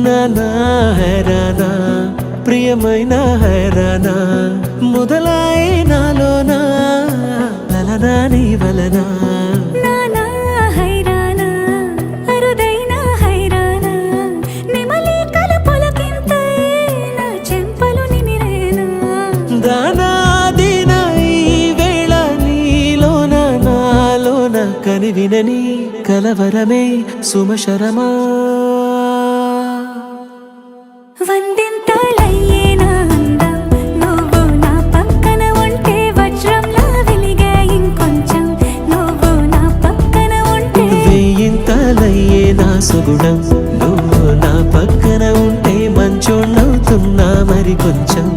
నానా హైరానా ప్రియమైన హైరానా మొదలాయి నాలోనా లలనా నీ వలనా కనివినని కలవరమే సుమశరమా వందింతలయ్యేనా అందం నువ్వు నా పక్కన ఉంటే వజ్రంలా వెలిగే ఇంకొంచెం నువ్వు నా పక్కన ఉంటే వేయింతలయ్యేనా సుగుణం నువ్వు నా పక్కన ఉంటే మంచోళ్ళవుతున్నా మరి కొంచెం